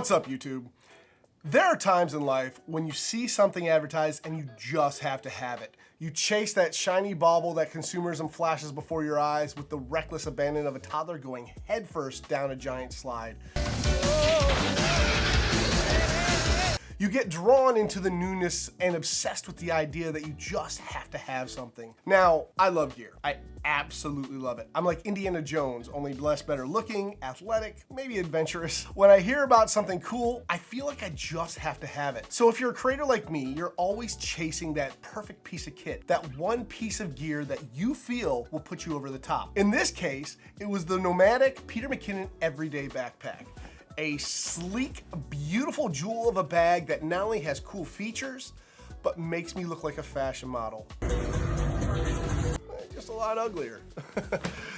What's up, YouTube? There are times in life when you see something advertised and you just have to have it. You chase that shiny bauble that consumerism flashes before your eyes with the reckless abandon of a toddler going headfirst down a giant slide. You get drawn into the newness and obsessed with the idea that you just have to have something. Now, I love gear. I absolutely love it. I'm like Indiana Jones, only less better looking, athletic, maybe adventurous. When I hear about something cool, I feel like I just have to have it. So if you're a creator like me, you're always chasing that perfect piece of kit, that one piece of gear that you feel will put you over the top. In this case, it was the Nomatic Peter Mckinnon Everyday Backpack. A sleek, beautiful jewel of a bag that not only has cool features, but makes me look like a fashion model. Just a lot uglier.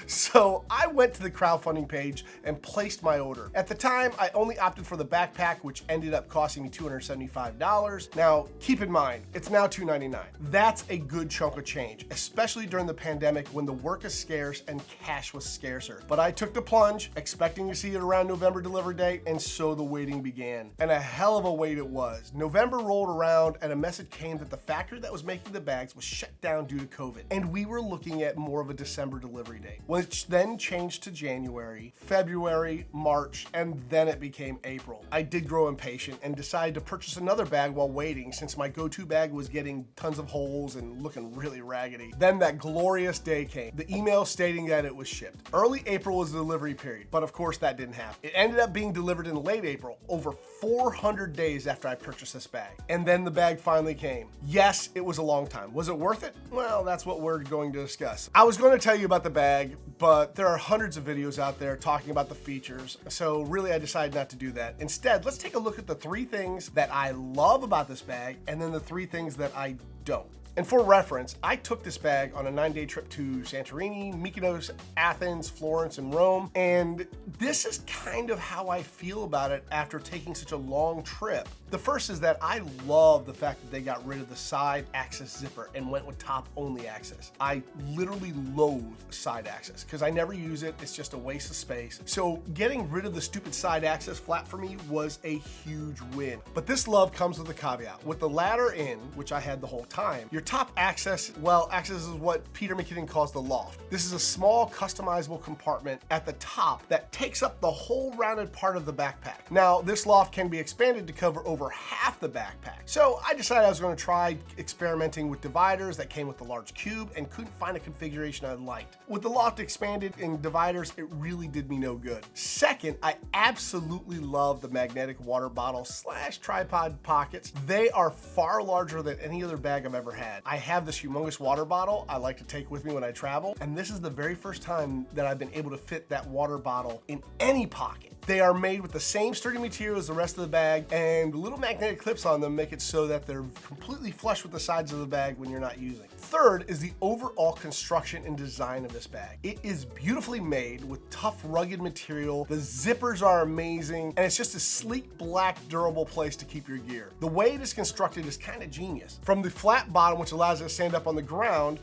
So I went to the crowdfunding page and placed my order. At the time, I only opted for the backpack, which ended up costing me $275. Now, keep in mind, it's now $299. That's a good chunk of change, especially during the pandemic when the work is scarce and cash was scarcer. But I took the plunge, expecting to see it around November delivery date, and so the waiting began. And a hell of a wait it was. November rolled around and a message came that the factory that was making the bags was shut down due to COVID. And we were looking at more of a December delivery date, which then changed to January, February, March, and then it became April. I did grow impatient and decided to purchase another bag while waiting since my go-to bag was getting tons of holes and looking really raggedy. Then that glorious day came, the email stating that it was shipped. Early April was the delivery period, but of course that didn't happen. It ended up being delivered in late April, over 400 days after I purchased this bag. And then the bag finally came. Yes, it was a long time. Was it worth it? Well, that's what we're going to discuss. I was going to tell you about the bag, but there are hundreds of videos out there talking about the features, so really I decided not to do that. Instead, let's take a look at the 3 things that I love about this bag and then the 3 things that I don't. And for reference, I took this bag on a 9-day trip to Santorini, Mykonos, Athens, Florence, and Rome, and this is kind of how I feel about it after taking such a long trip. The first is that I love the fact that they got rid of the side access zipper and went with top only access. I literally loathe side access because I never use it. It's just a waste of space. So getting rid of the stupid side access flap for me was a huge win. But this love comes with a caveat. With the ladder in, which I had the whole time, your top access, well, access is what Peter Mckinnon calls the Loft. This is a small customizable compartment at the top that takes up the whole rounded part of the backpack. Now, this loft can be expanded to cover over half the backpack. So I decided I was going to try experimenting with dividers that came with the large cube and couldn't find a configuration I liked. With the loft expanded in dividers, it really did me no good. Second, I absolutely love the magnetic water bottle / tripod pockets. They are far larger than any other bag I've ever had. I have this humongous water bottle I like to take with me when I travel, and this is the very first time that I've been able to fit that water bottle in any pocket. They are made with the same sturdy material as the rest of the bag, and little magnetic clips on them make it so that they're completely flush with the sides of the bag when you're not using. Third is the overall construction and design of this bag. It is beautifully made with tough, rugged material. The zippers are amazing, and it's just a sleek, black, durable place to keep your gear. The way it is constructed is kind of genius. From the flat bottom, which allows it to stand up on the ground,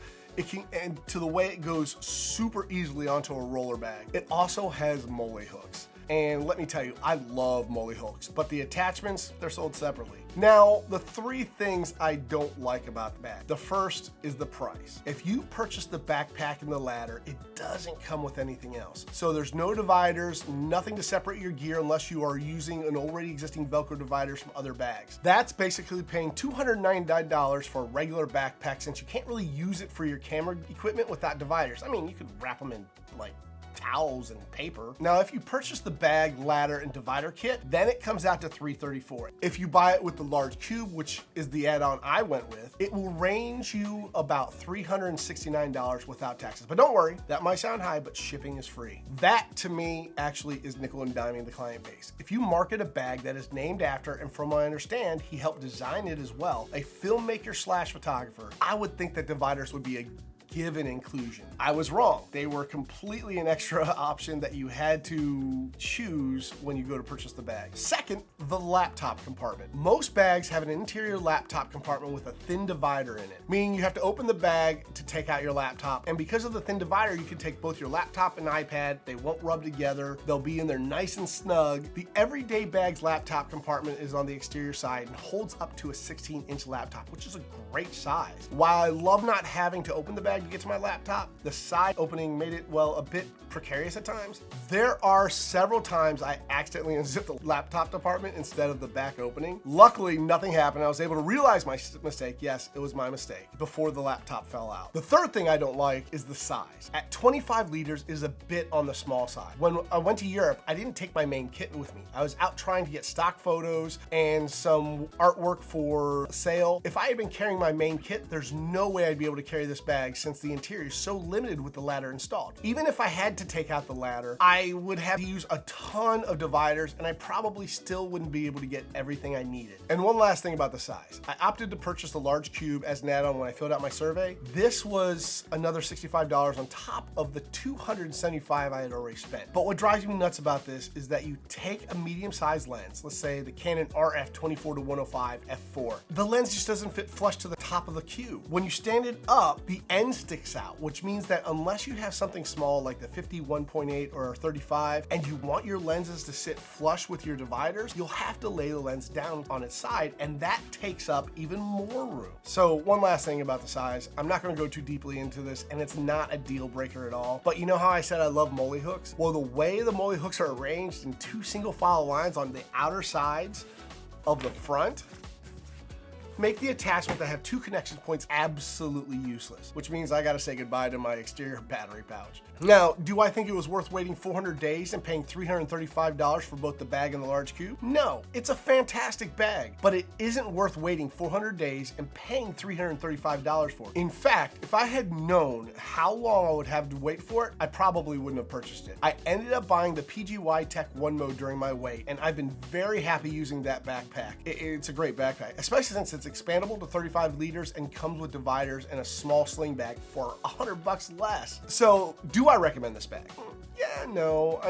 and to the way it goes super easily onto a roller bag. It also has MOLLE hooks. And let me tell you, I love MOLLE hooks, but the attachments, they're sold separately. Now, the 3 things I don't like about the bag. The first is the price. If you purchase the backpack and the ladder, it doesn't come with anything else. So there's no dividers, nothing to separate your gear unless you are using an already existing Velcro dividers from other bags. That's basically paying $299 for a regular backpack since you can't really use it for your camera equipment without dividers. I mean, you could wrap them in like towels and paper. Now, if you purchase the bag, ladder, and divider kit, then it comes out to $334. If you buy it with the large cube, which is the add-on I went with, it will range you about $369 without taxes. But don't worry, that might sound high, but shipping is free. That, to me, actually is nickel and diming the client base. If you market a bag that is named after, and from what I understand, he helped design it as well, a filmmaker / photographer, I would think that dividers would be a given inclusion. I was wrong. They were completely an extra option that you had to choose when you go to purchase the bag. Second, the laptop compartment. Most bags have an interior laptop compartment with a thin divider in it, meaning you have to open the bag to take out your laptop. And because of the thin divider, you can take both your laptop and iPad. They won't rub together. They'll be in there nice and snug. The Everyday Bag's laptop compartment is on the exterior side and holds up to a 16-inch laptop, which is a great size. While I love not having to open the bag to get to my laptop, the side opening made it, well, a bit precarious at times. There are several times I accidentally unzipped the laptop compartment instead of the back opening. Luckily, nothing happened. I was able to realize my mistake. Yes, it was my mistake before the laptop fell out. The third thing I don't like is the size. At 25 liters is a bit on the small side. When I went to Europe, I didn't take my main kit with me. I was out trying to get stock photos and some artwork for sale. If I had been carrying my main kit, there's no way I'd be able to carry this bag since the interior is so limited with the ladder installed. Even if I had to take out the ladder, I would have to use a ton of dividers and I probably still wouldn't be able to get everything I needed. And one last thing about the size. I opted to purchase the large cube as an add-on when I filled out my survey. This was another $65 on top of the $275 I had already spent. But what drives me nuts about this is that you take a medium-sized lens, let's say the Canon RF 24-105 f4. The lens just doesn't fit flush to the top of the cube. When you stand it up, the end sticks out, which means that unless you have something small like the 51.8 or 35 and you want your lenses to sit flush with your dividers, you'll have to lay the lens down on its side, and that takes up even more room. So one last thing about the size, I'm not going to go too deeply into this, and it's not a deal breaker at all, but you know how I said I love molly hooks? Well, the way the molly hooks are arranged in two single file lines on the outer sides of the front make the attachment that have two connection points absolutely useless, which means I gotta say goodbye to my exterior battery pouch. Now, do I think it was worth waiting 400 days and paying $335 for both the bag and the large cube? No, it's a fantastic bag, but it isn't worth waiting 400 days and paying $335 for it. In fact, if I had known how long I would have to wait for it, I probably wouldn't have purchased it. I ended up buying the PGY Tech One Mode during my wait, and I've been very happy using that backpack. It's a great backpack, especially since it's expandable to 35 liters and comes with dividers and a small sling bag for $100 less. So, do I recommend this bag? Yeah, no.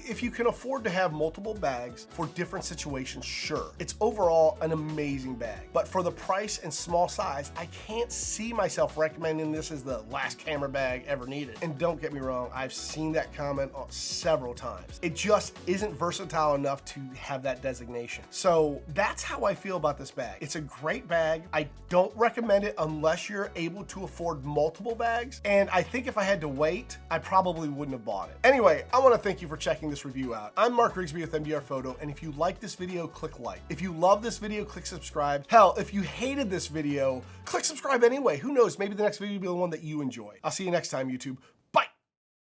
If you can afford to have multiple bags for different situations, sure. It's overall an amazing bag. But for the price and small size, I can't see myself recommending this as the last camera bag ever needed. And don't get me wrong, I've seen that comment several times. It just isn't versatile enough to have that designation. So that's how I feel about this bag. It's a great bag. I don't recommend it unless you're able to afford multiple bags. And I think if I had to wait, I probably wouldn't have bought it. Anyway, I want to thank you for checking this review out. I'm Mark Rigsby with MDR Photo, and if you like this video, click like. If you love this video, click subscribe. Hell, if you hated this video, click subscribe anyway. Who knows, maybe the next video will be the one that you enjoy. I'll see you next time, YouTube.